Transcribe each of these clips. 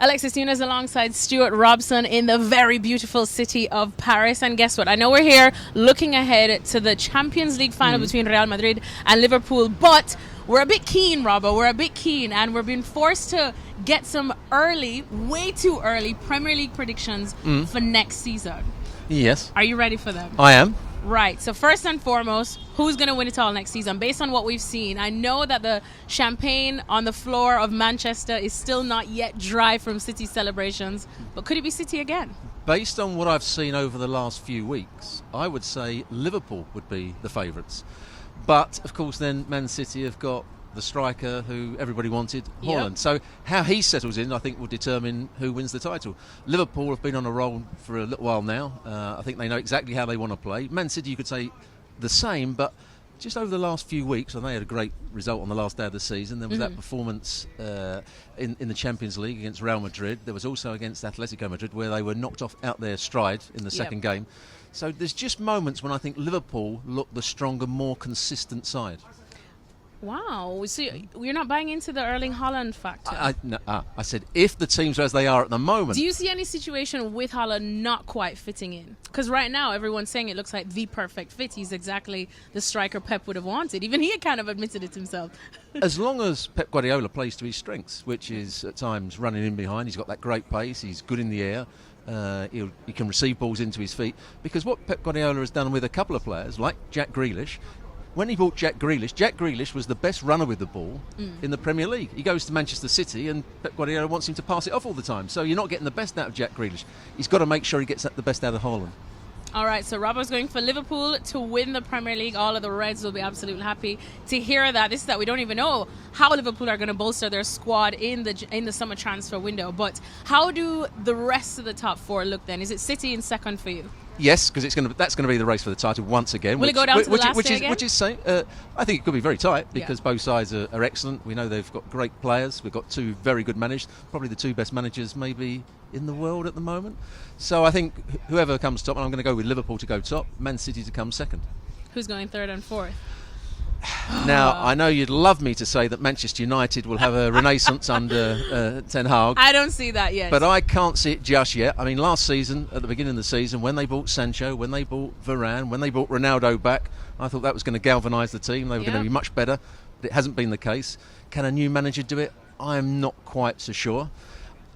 Alexis Nunes alongside Stewart, Robson in the very beautiful city of Paris. And guess what? I know we're here looking ahead to the Champions League final between Real Madrid and Liverpool, but we're a bit keen, Robbo. We're a bit keen, and we're being forced to get some early, way too early, Premier League predictions for next season. Yes. Are you ready for them? I am. Right, so first and foremost, who's going to win it all next season? Based on what we've seen, I know that the champagne on the floor of Manchester is still not yet dry from City celebrations, but could it be City again? Based on what I've seen over the last few weeks, I would say Liverpool would be the favourites. But, of course, then Man City have got the striker who everybody wanted, Haaland. So how he settles in, I think, will determine who wins the title. Liverpool have been on a roll for a little while now. I think they know exactly how they want to play. Man City, you could say the same, but just over the last few weeks, and they had a great result on the last day of the season. There was that performance in the Champions League against Real Madrid. There was also against Atletico Madrid, where they were knocked off out their stride in the second game. So there's just moments when I think Liverpool look the stronger, more consistent side. Wow, so you're not buying into the Erling Haaland factor? I said if the teams are as they are at the moment. Do you see any situation with Haaland not quite fitting in? Because right now everyone's saying it looks like the perfect fit. He's exactly the striker Pep would have wanted. Even he kind of admitted it himself. As long as Pep Guardiola plays to his strengths, which is at times running in behind, he's got that great pace, he's good in the air. He can receive balls into his feet. Because what Pep Guardiola has done with a couple of players, like Jack Grealish, when he bought Jack Grealish was the best runner with the ball in the Premier League. He goes to Manchester City and Pep Guardiola wants him to pass it off all the time. So you're not getting the best out of Jack Grealish. He's got to make sure he gets the best out of Haaland. All right, so Robbo's going for Liverpool to win the Premier League. All of the Reds will be absolutely happy to hear that. This is that we don't even know how Liverpool are going to bolster their squad in the summer transfer window. But how do the rest of the top four look then? Is it City in second for you? Yes, because that's going to be the race for the title once again. Will it go down to the last day again? Which is saying, I think it could be very tight because both sides are excellent. We know they've got great players. We've got two very good managers, probably the two best managers maybe in the world at the moment. So I think whoever comes top, and I'm going to go with Liverpool to go top, Man City to come second. Who's going third and fourth? Now, I know you'd love me to say that Manchester United will have a renaissance under Ten Hag. I don't see that yet. But I can't see it just yet. I mean, last season, at the beginning of the season, when they bought Sancho, when they bought Varane, when they bought Ronaldo back, I thought that was going to galvanise the team. They were going to be much better. But it hasn't been the case. Can a new manager do it? I'm not quite so sure.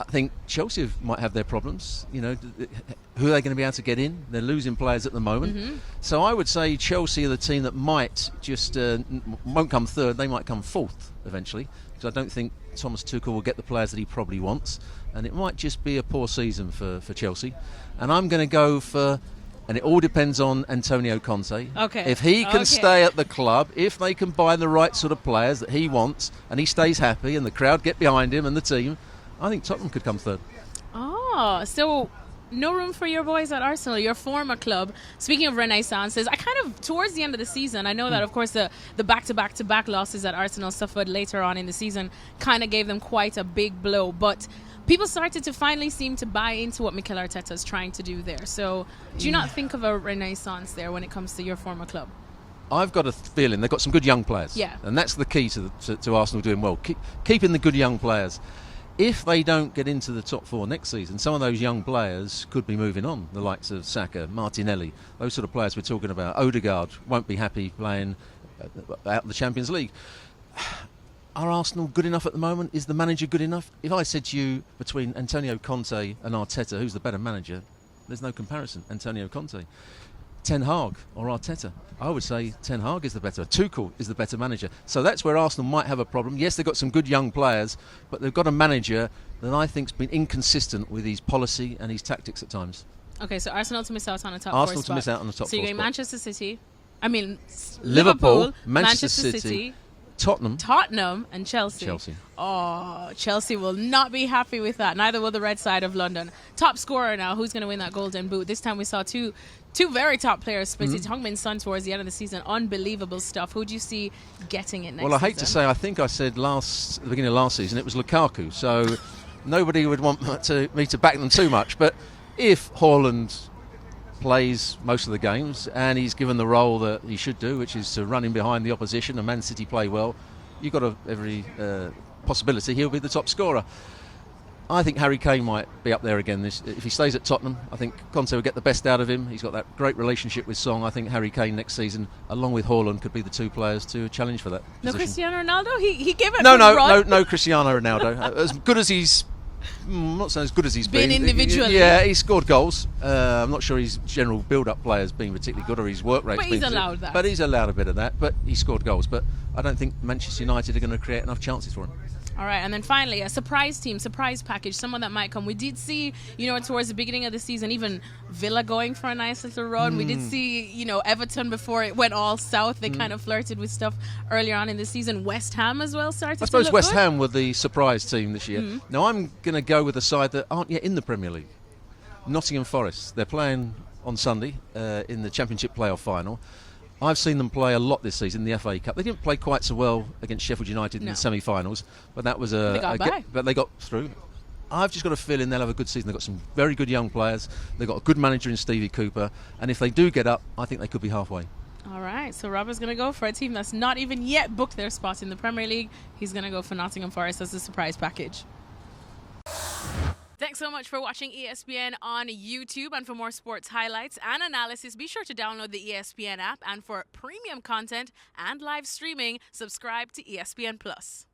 I think Chelsea might have their problems. You know, who are they going to be able to get in? They're losing players at the moment. So I would say Chelsea are the team that might just won't come third. They might come fourth eventually, because I don't think Thomas Tuchel will get the players that he probably wants, and it might just be a poor season for Chelsea. And I'm going to go for, and it all depends on Antonio Conte. Okay. If he can stay at the club, if they can buy the right sort of players that he wants, and he stays happy, and the crowd get behind him and the team, I think Tottenham could come third. Oh, so no room for your boys at Arsenal, your former club. Speaking of renaissances, I kind of, towards the end of the season, I know that, of course, the back-to-back-to-back losses that Arsenal suffered later on in the season kind of gave them quite a big blow. But people started to finally seem to buy into what Mikel Arteta is trying to do there. So do you not think of a renaissance there when it comes to your former club? I've got a feeling they've got some good young players. Yeah. And that's the key to Arsenal doing well. Keeping the good young players. If they don't get into the top four next season, some of those young players could be moving on. The likes of Saka, Martinelli, those sort of players we're talking about. Odegaard won't be happy playing out the Champions League. Are Arsenal good enough at the moment? Is the manager good enough? If I said to you between Antonio Conte and Arteta, who's the better manager? There's no comparison. Antonio Conte. Ten Hag or Arteta? I would say Ten Hag is the better. Tuchel is the better manager. So that's where Arsenal might have a problem. Yes, they've got some good young players, but they've got a manager that I think's been inconsistent with his policy and his tactics at times. Okay, so Arsenal to miss out on the top Arsenal four spot. to miss out on the top so four you're going spot. Manchester City. I mean, Liverpool, Manchester City, Tottenham and Chelsea. Oh, Chelsea will not be happy with that. Neither will the red side of London. Top scorer now. Who's going to win that golden boot? This time we saw two very top players split. It's Heung-min Son towards the end of the season. Unbelievable stuff. Who do you see getting it next season? Well, I hate to say, I think I said at the beginning of last season, it was Lukaku. So nobody would want me to back them too much. But if Haaland plays most of the games and he's given the role that he should do, which is to run in behind the opposition, and Man City play well, you've got every possibility he'll be the top scorer. I think Harry Kane might be up there again. If he stays at Tottenham, I think Conte will get the best out of him. He's got that great relationship with Song. I think Harry Kane next season, along with Haaland, could be the two players to challenge for that No position. Cristiano Ronaldo? He gave it No Cristiano Ronaldo. As good as he's... I'm not saying as good as he's been. Individually. Yeah, he scored goals. I'm not sure his general build-up play has been particularly good, or his work rate's But he's allowed that. But he's allowed a bit of that. But he scored goals. But I don't think Manchester United are going to create enough chances for him. All right, and then finally, a surprise team, surprise package, someone that might come. We did see, towards the beginning of the season, even Villa going for a nice little run. We did see, Everton before it went all south. They kind of flirted with stuff earlier on in the season. West Ham as well started I suppose to look West good. Ham were the surprise team this year. Now, I'm going to go with a side that aren't yet in the Premier League. Nottingham Forest. They're playing on Sunday in the Championship playoff final. I've seen them play a lot this season in the FA Cup. They didn't play quite so well against Sheffield United in the semi-finals, but that was but they got through. I've just got a feeling they'll have a good season. They've got some very good young players. They've got a good manager in Stevie Cooper, and if they do get up, I think they could be halfway. All right, so Robert's going to go for a team that's not even yet booked their spot in the Premier League. He's going to go for Nottingham Forest as a surprise package. Thanks so much for watching ESPN on YouTube, and for more sports highlights and analysis, be sure to download the ESPN app, and for premium content and live streaming, subscribe to ESPN Plus.